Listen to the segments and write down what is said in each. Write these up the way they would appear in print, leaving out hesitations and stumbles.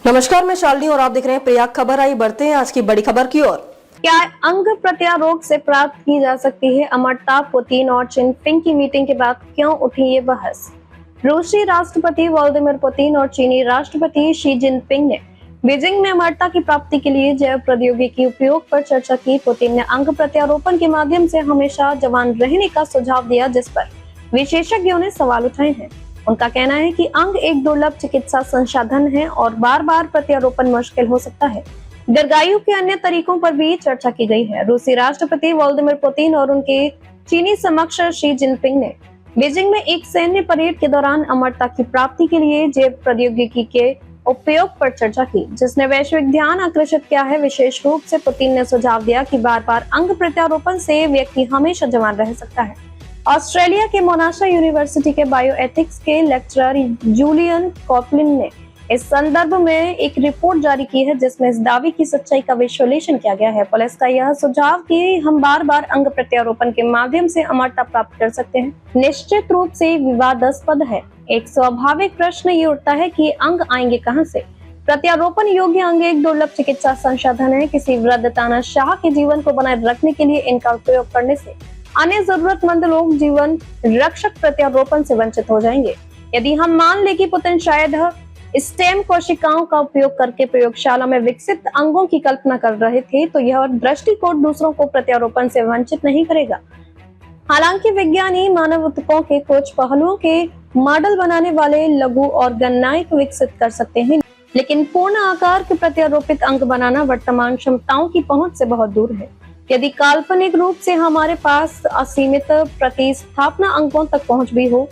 नमस्कार, मैं शालिनी और आप देख रहे हैं प्रयाग खबर। आई बढ़ते हैं आज की बड़ी खबर की ओर। क्या अंग प्रत्यारोप से प्राप्त की जा सकती है अमरता? पुतिन और जिनपिंग की मीटिंग के बाद क्यों उठी ये बहस? रूसी राष्ट्रपति व्लादिमीर पुतिन और चीनी राष्ट्रपति शी जिनपिंग ने बीजिंग में अमरता की प्राप्ति के लिए जैव प्रौद्योगिकी उपयोग पर चर्चा की। पुतिन ने अंग प्रत्यारोपण के माध्यम से हमेशा जवान रहने का सुझाव दिया, जिस पर विशेषज्ञों ने सवाल उठाए हैं। उनका कहना है कि अंग एक दुर्लभ चिकित्सा संसाधन है और बार बार प्रत्यारोपण मुश्किल हो सकता है। दीर्घायु के अन्य तरीकों पर भी चर्चा की गई है। रूसी राष्ट्रपति व्लादिमीर पुतिन और उनके चीनी समकक्ष शी जिनपिंग ने बीजिंग में एक सैन्य परेड के दौरान अमरता की प्राप्ति के लिए जैव प्रौद्योगिकी के उपयोग पर चर्चा की, जिसने वैश्विक ध्यान आकर्षित किया है। विशेष रूप से पुतिन ने सुझाव दिया कि बार बार अंग प्रत्यारोपण से व्यक्ति हमेशा जवान रह सकता है। ऑस्ट्रेलिया के मोनाशा यूनिवर्सिटी के बायोएथिक्स के लेक्चरर जूलियन कॉपलिन ने इस संदर्भ में एक रिपोर्ट जारी की है, जिसमें इस दावे की सच्चाई का विश्लेषण किया गया है। पुलिस का यह सुझाव कि हम बार बार अंग प्रत्यारोपण के माध्यम से अमरता प्राप्त कर सकते हैं, निश्चित रूप से विवादास्पद है। एक स्वाभाविक प्रश्न ये उठता है कि अंग आएंगे कहां से? प्रत्यारोपण योग्य अंग एक दुर्लभ चिकित्सा संसाधन है। किसी वृद्ध तानाशाह के जीवन को बनाए रखने के लिए इनका उपयोग करने से अन्य जरूरतमंद लोग जीवन रक्षक प्रत्यारोपण से वंचित हो जाएंगे। यदि हम मान ले कि पुतिन शायद स्टेम कोशिकाओं का उपयोग करके प्रयोगशाला में विकसित अंगों की कल्पना कर रहे थे, तो यह दृष्टिकोण दूसरों को प्रत्यारोपण से वंचित नहीं करेगा। हालांकि विज्ञानी मानव ऊतकों के कुछ पहलुओं के मॉडल बनाने वाले लघु और गणनायक विकसित कर सकते हैं, लेकिन पूर्ण आकार के प्रत्यारोपित अंग बनाना वर्तमान क्षमताओं की पहुंच से बहुत दूर है। यदि काल्पनिक रूप से हमारे पास असीमित प्रतिस्थापना अंगों तक पहुंच भी हो,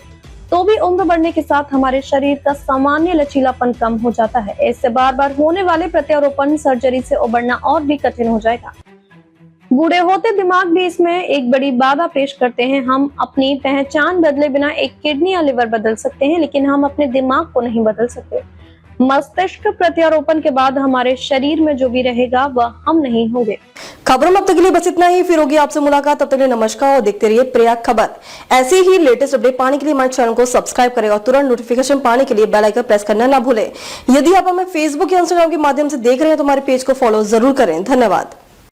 तो भी उम्र बढ़ने के साथ हमारे शरीर का सामान्य लचीलापन कम हो जाता है। इससे बार बार होने वाले प्रत्यारोपण सर्जरी से उबरना और भी कठिन हो जाएगा। बूढ़े होते दिमाग भी इसमें एक बड़ी बाधा पेश करते हैं। हम अपनी पहचान बदले बिना एक किडनी या लिवर बदल सकते हैं, लेकिन हम अपने दिमाग को नहीं बदल सकते। मस्तिष्क प्रत्यारोपण के बाद हमारे शरीर में जो भी रहेगा वह हम नहीं होंगे। खबरों में अब तक के लिए बस इतना ही। फिर होगी आपसे मुलाकात, तब तक के लिए नमस्कार और देखते रहिए प्रयाग खबर। ऐसे ही लेटेस्ट अपडेट पाने के लिए हमारे चैनल को सब्सक्राइब करें और तुरंत नोटिफिकेशन पाने के लिए बेल आइकन प्रेस करना ना भूलें। यदि आप हमें फेसबुक या इंस्टाग्राम के माध्यम से देख रहे हैं तो हमारे पेज को फॉलो जरूर करें। धन्यवाद।